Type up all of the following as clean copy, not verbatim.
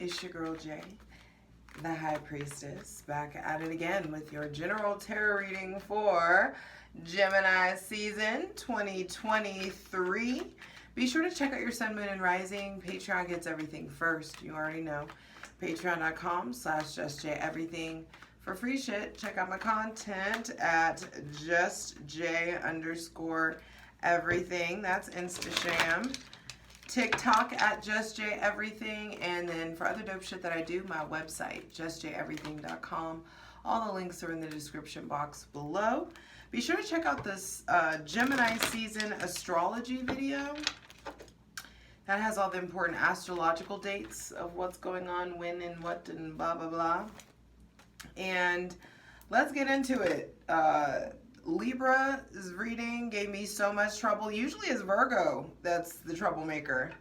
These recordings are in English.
It's your girl Jay, the High Priestess, back at it again with your general tarot reading for Gemini season 2023. Be sure to check out your sun, moon, and rising. Patreon gets everything first. You already know. Patreon.com/justjeverything for free shit. Check out my content at justj_everything. That's Instasham. TikTok at justjeverything, and then for other dope shit that I do, my website, justjeverything.com. All the links are in the description box below. Be sure to check out this Gemini season astrology video. That has all the important astrological dates of what's going on, when and what, and blah, blah, blah. And let's get into it. Libra's reading gave me so much trouble. Usually it's Virgo that's the troublemaker.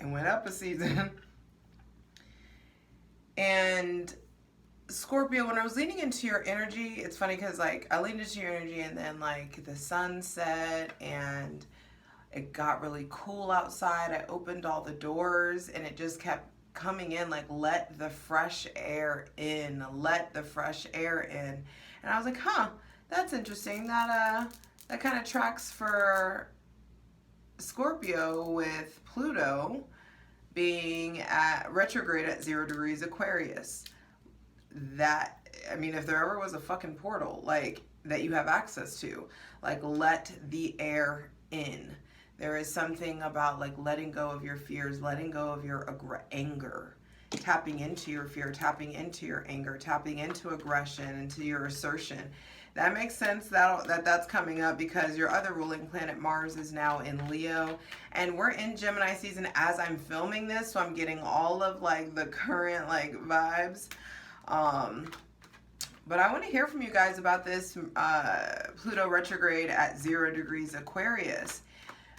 And went up a season. And Scorpio, when I was leaning into your energy, it's funny because like I leaned into your energy and then like the sun set and it got really cool outside. I opened all the doors and it just kept coming in, like, let the fresh air in, let the fresh air in. And I was like, huh, that's interesting. That kind of tracks for Scorpio with Pluto being at retrograde at 0 degrees Aquarius. That, I mean, if there ever was a fucking portal, like, that you have access to, like, let the air in. There is something about like letting go of your fears, letting go of your anger, tapping into your fear, tapping into your anger, tapping into aggression, into your assertion. That makes sense that's coming up because your other ruling planet Mars is now in Leo, and we're in Gemini season as I'm filming this, so I'm getting all of like the current like vibes. But I want to hear from you guys about this Pluto retrograde at 0 degrees Aquarius.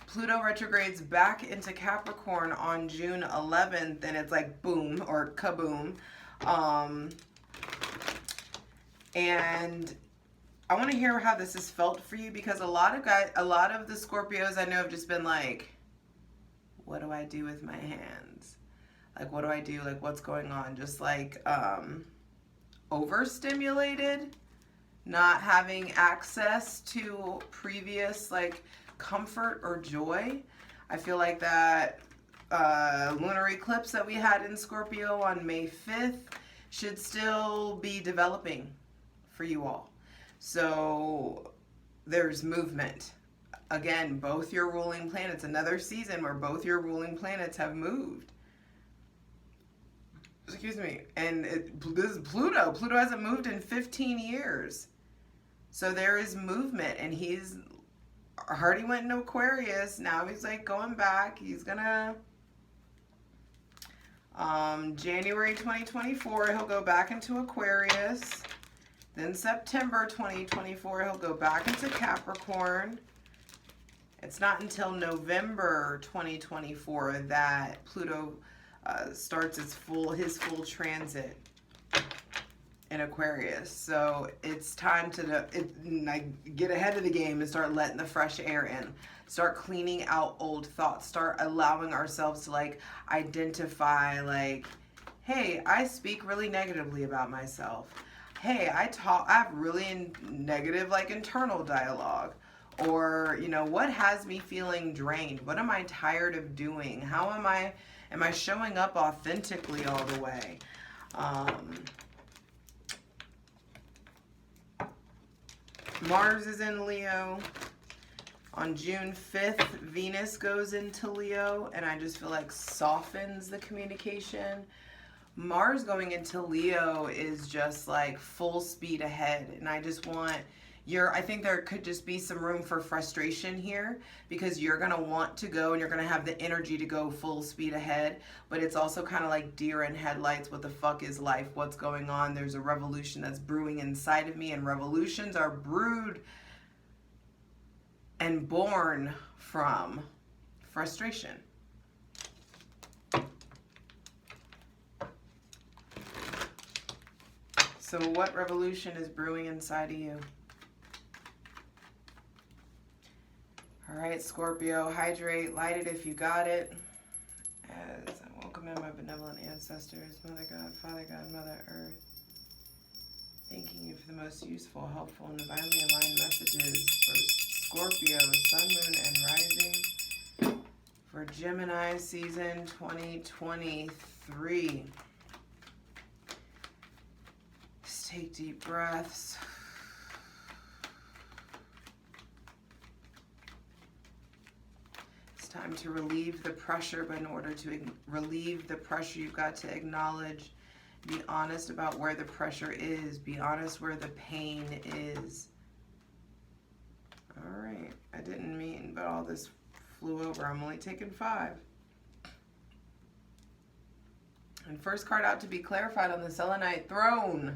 Pluto retrogrades back into Capricorn on June 11th, and it's like boom or kaboom. And I want to hear how this has felt for you because a lot of the Scorpios I know have just been like, what do I do with my hands? Like, what do I do? Like, what's going on? Just like overstimulated, not having access to previous like comfort or joy. I feel like that lunar eclipse that we had in Scorpio on May 5th should still be developing for you all. So there's movement. Again, both your ruling planets, another season where both your ruling planets have moved. Excuse me. And this is Pluto. Pluto hasn't moved in 15 years. So there is movement, and he's already went into Aquarius. Now he's like going back. He's gonna January 2024 he'll go back into Aquarius. Then September 2024 he'll go back into Capricorn. It's not until November 2024 that Pluto starts his full transit in Aquarius. So it's time to get ahead of the game and start letting the fresh air in. Start cleaning out old thoughts. Start allowing ourselves to like identify like, hey, I speak really negatively about myself. Hey, I have really negative like internal dialogue. Or, you know, what has me feeling drained? What am I tired of doing? How am I showing up authentically all the way? Mars is in Leo. On June 5th, Venus goes into Leo, and I just feel like softens the communication. Mars going into Leo is just like full speed ahead, and I just want I think there could just be some room for frustration here because you're going to want to go and you're going to have the energy to go full speed ahead, but it's also kind of like deer in headlights. What the fuck is life? What's going on? There's a revolution that's brewing inside of me, and revolutions are brewed and born from frustration. So what revolution is brewing inside of you? All All right, Scorpio, hydrate, light it if you got it. As I welcome in my benevolent ancestors, Mother God, Father God, Mother Earth. Thanking you for the most useful, helpful, and divinely aligned messages for Scorpio, Sun, Moon, and Rising for Gemini season 2023. Just take deep breaths. It's time to relieve the pressure, but in order to relieve the pressure, you've got to acknowledge. Be honest about where the pressure is. Be honest where the pain is. All right. I didn't mean, but all this flew over. I'm only taking 5. And first card out to be clarified on the selenite throne.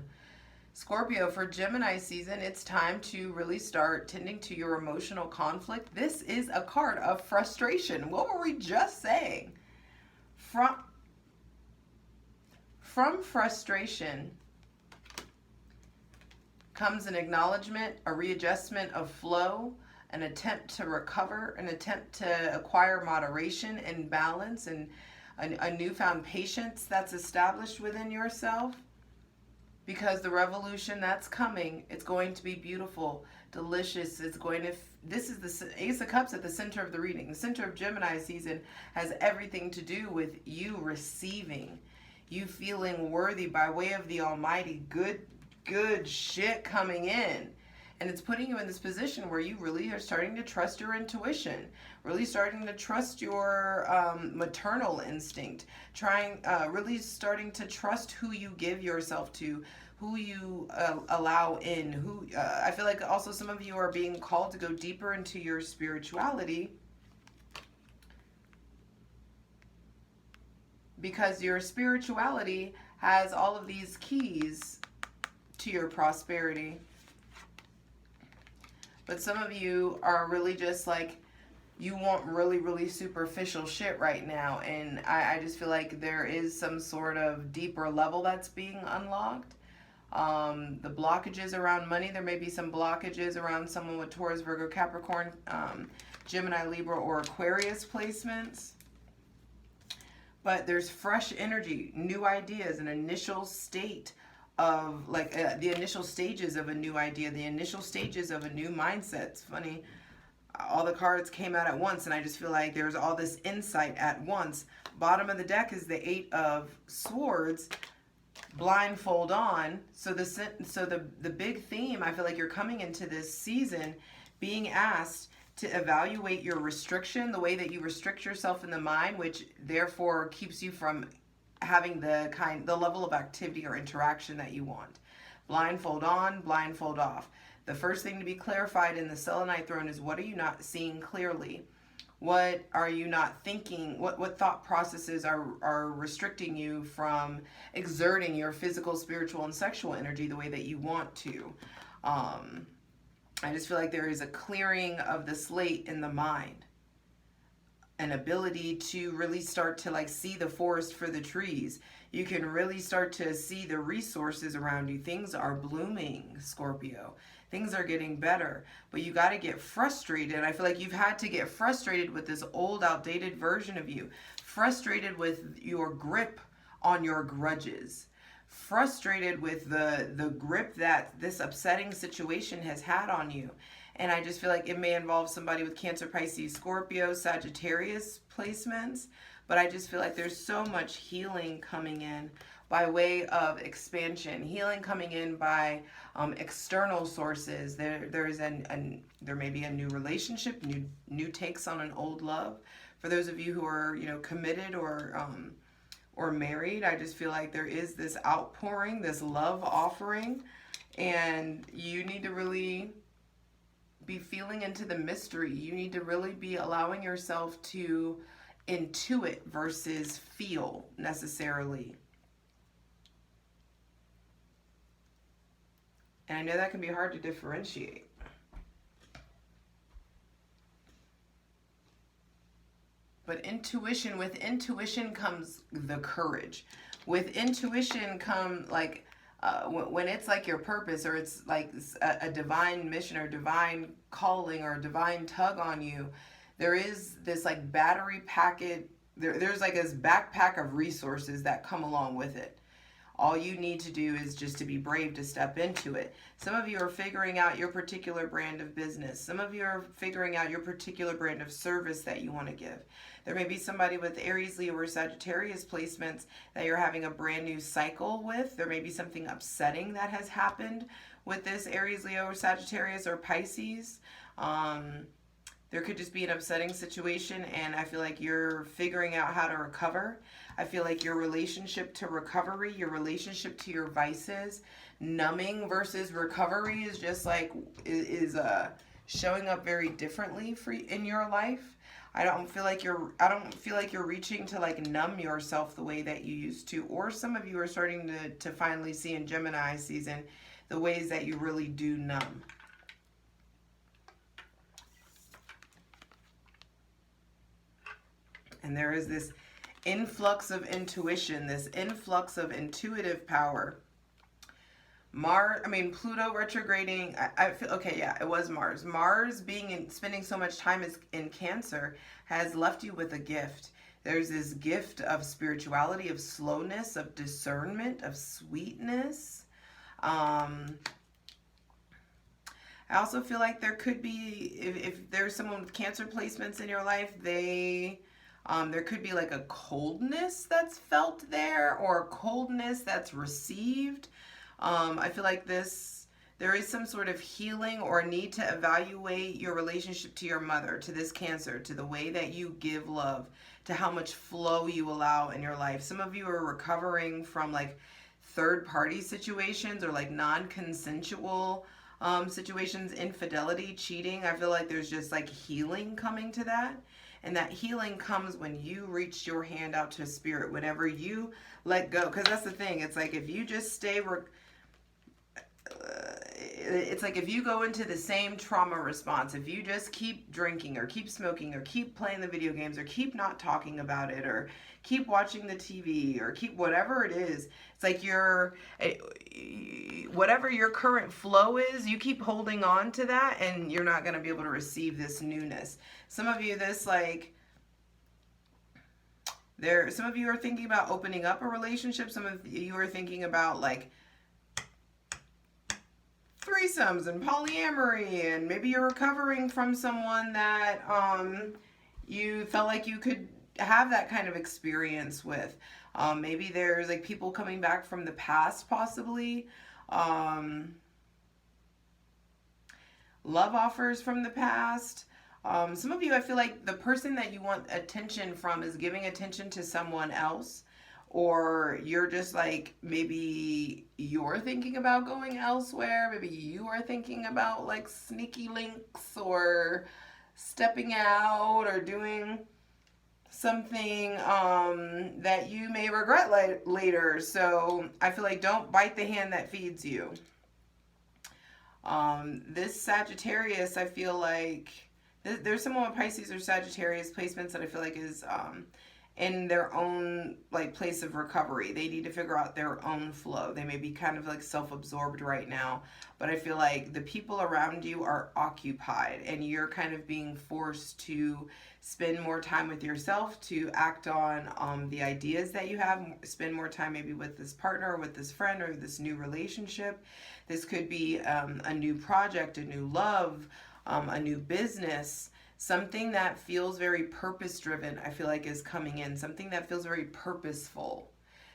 Scorpio, for Gemini season, it's time to really start tending to your emotional conflict. This is a card of frustration. What were we just saying? From frustration comes an acknowledgement, a readjustment of flow, an attempt to recover, an attempt to acquire moderation and balance, and a newfound patience that's established within yourself. Because the revolution that's coming, it's going to be beautiful, delicious. It's going to, this is the Ace of Cups at the center of the reading. The center of Gemini season has everything to do with you receiving. You feeling worthy by way of the almighty good shit coming in. And it's putting you in this position where you really are starting to trust your intuition, really starting to trust your maternal instinct, really starting to trust who you give yourself to, who you allow in. I feel like also some of you are being called to go deeper into your spirituality, because your spirituality has all of these keys to your prosperity. But some of you are really just like, you want really superficial shit right now. And I just feel like there is some sort of deeper level that's being unlocked. The blockages around money, there may be some blockages around someone with Taurus, Virgo, Capricorn, Gemini, Libra, or Aquarius placements. But there's fresh energy, new ideas, an initial state of the initial stages of a new idea, the initial stages of a new mindset. It's funny, all the cards came out at once, and I just feel like there's all this insight at once. Bottom of the deck is the 8 of Swords, blindfold on. So the big theme, I feel like you're coming into this season being asked to evaluate your restriction, the way that you restrict yourself in the mind, which therefore keeps you from having the level of activity or interaction that you want. Blindfold on, blindfold off. The first thing to be clarified in the selenite throne is, what are you not seeing clearly? What are you not thinking? What thought processes are restricting you from exerting your physical, spiritual, and sexual energy the way that you want to? I just feel like there is a clearing of the slate in the mind. An ability to really start to see the forest for the trees. You can really start to see the resources around you. Things are blooming, Scorpio. Things are getting better, but you got to get frustrated. I feel like you've had to get frustrated with this old, outdated version of you. Frustrated with your grip on your grudges. Frustrated with the grip that this upsetting situation has had on you. And I just feel like it may involve somebody with Cancer, Pisces, Scorpio, Sagittarius placements. But I just feel like there's so much healing coming in by way of expansion. Healing coming in by external sources. There may be a new relationship, new takes on an old love. For those of you who are committed or married, I just feel like there is this outpouring, this love offering, and you need to really be feeling into the mystery. You need to really be allowing yourself to intuit versus feel necessarily. And I know that can be hard to differentiate. But intuition, with intuition comes the courage. With intuition come when it's like your purpose, or it's like a divine mission or divine calling or divine tug on you, there is this like battery packet. There's like this backpack of resources that come along with it. All you need to do is just to be brave to step into it. Some of you are figuring out your particular brand of business. Some of you are figuring out your particular brand of service that you want to give. There may be somebody with Aries, Leo, or Sagittarius placements that you're having a brand new cycle with. There may be something upsetting that has happened with this Aries, Leo, or Sagittarius, or Pisces. There could just be an upsetting situation, and I feel like you're figuring out how to recover. I feel like your relationship to recovery, your relationship to your vices, numbing versus recovery is just like is showing up very differently for in your life. I don't feel like you're reaching to like numb yourself the way that you used to. Or some of you are starting to finally see in Gemini season the ways that you really do numb. And there is this influx of intuition, this influx of intuitive power. Pluto retrograding, I feel, okay, yeah, it was Mars. Mars spending so much time in Cancer has left you with a gift. There's this gift of spirituality, of slowness, of discernment, of sweetness. I also feel like there could be, if there's someone with Cancer placements in your life, there could be like a coldness that's felt there, or a coldness that's received. I feel like there is some sort of healing or need to evaluate your relationship to your mother, to this Cancer, to the way that you give love, to how much flow you allow in your life. Some of you are recovering from like third-party situations or like non-consensual situations, infidelity, cheating. I feel like there's just like healing coming to that. And that healing comes when you reach your hand out to spirit, whenever you let go. Because that's the thing. It's like if you just stay, it's like if you go into the same trauma response, if you just keep drinking or keep smoking or keep playing the video games or keep not talking about it or keep watching the TV or keep whatever it is, it's like whatever your current flow is, you keep holding on to that and you're not going to be able to receive this newness. Some of you, some of you are thinking about opening up a relationship. Some of you are thinking about like threesomes and polyamory, and maybe you're recovering from someone that you felt like you could have that kind of experience with. Maybe there's like people coming back from the past, possibly. Love offers from the past. Some of you, I feel like the person that you want attention from is giving attention to someone else, or you're just like, maybe you're thinking about going elsewhere. Maybe you are thinking about like sneaky links or stepping out or doing something that you may regret later. So I feel like don't bite the hand that feeds you. This Sagittarius, I feel like there's someone with Pisces or Sagittarius placements that I feel like is in their own like place of recovery. They need to figure out their own flow. They may be kind of like self-absorbed right now, but I feel like the people around you are occupied and you're kind of being forced to spend more time with yourself, to act on the ideas that you have, spend more time maybe with this partner or with this friend or this new relationship. This could be a new project, a new love, a new business, something that feels very purpose-driven, I feel like is coming in. Something that feels very purposeful,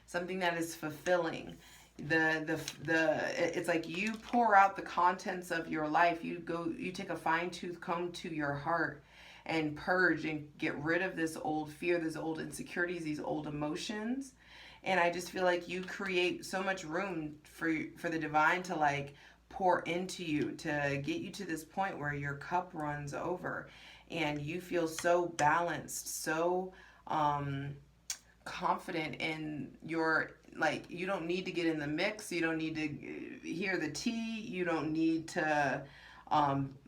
something that is fulfilling. It's like you pour out the contents of your life. You take a fine-tooth comb to your heart and purge and get rid of this old fear, this old insecurities, these old emotions. And I just feel like you create so much room for the divine to like pour into you, to get you to this point where your cup runs over and you feel so balanced, so confident in your, like, you don't need to get in the mix, you don't need to hear the tea, you don't need to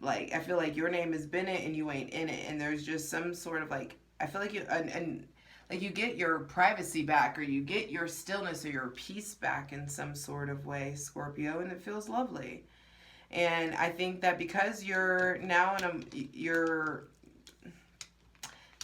like, I feel like your name has been it and you ain't in it, and there's just some sort of like, I feel like you and like you get your privacy back, or you get your stillness or your peace back in some sort of way, Scorpio, and it feels lovely. And I think that because you're now you're,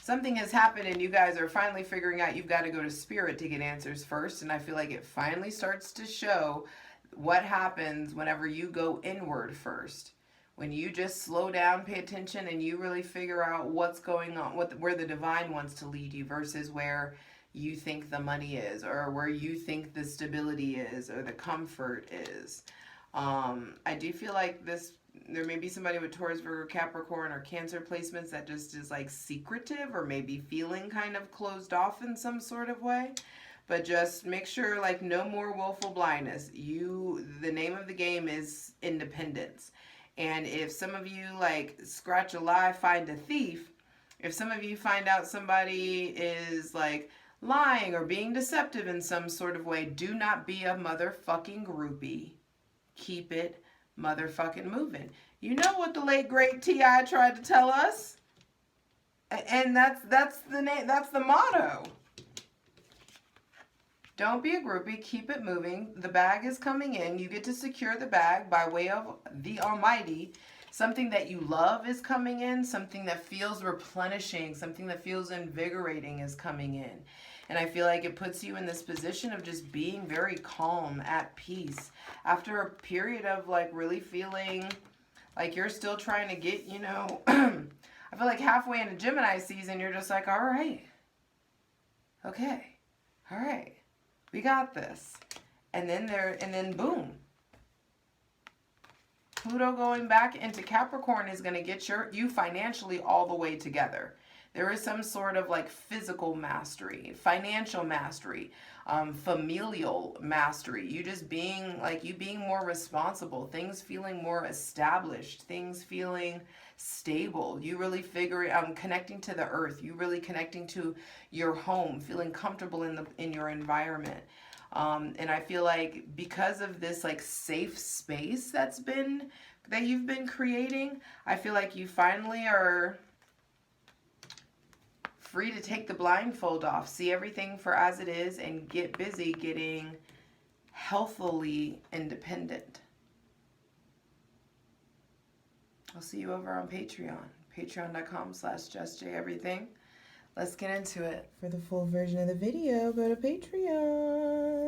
something has happened and you guys are finally figuring out you've got to go to spirit to get answers first. And I feel like it finally starts to show what happens whenever you go inward first. When you just slow down, pay attention, and you really figure out what's going on, where the divine wants to lead you versus where you think the money is, or where you think the stability is, or the comfort is. I do feel like there may be somebody with Taurus, Virgo, Capricorn, or Cancer placements that just is like secretive, or maybe feeling kind of closed off in some sort of way. But just make sure, like, no more willful blindness. The name of the game is independence. And if some of you, like, scratch a lie, find a thief, if some of you find out somebody is, like, lying or being deceptive in some sort of way, do not be a motherfucking groupie. Keep it motherfucking moving. You know what the late great T.I. tried to tell us? And that's the name, that's the motto. Don't be a groupie. Keep it moving. The bag is coming in. You get to secure the bag by way of the Almighty. Something that you love is coming in. Something that feels replenishing. Something that feels invigorating is coming in. And I feel like it puts you in this position of just being very calm, at peace. After a period of, like, really feeling like you're still trying to get, I feel like halfway into Gemini season, you're just like, all right. Okay. All right. We got this. And then boom. Pluto going back into Capricorn is going to get you financially all the way together. There is some sort of, like, physical mastery, financial mastery, familial mastery. You just being, like, you being more responsible, things feeling more established, things feeling stable. You really connecting to the earth. You really connecting to your home, feeling comfortable in your environment. And I feel like because of this, like, safe space that you've been creating, I feel like you finally are free to take the blindfold off, see everything for as it is, and get busy getting healthily independent. I'll see you over on Patreon. Patreon.com/justjeverything. Let's get into it. For the full version of the video, go to Patreon.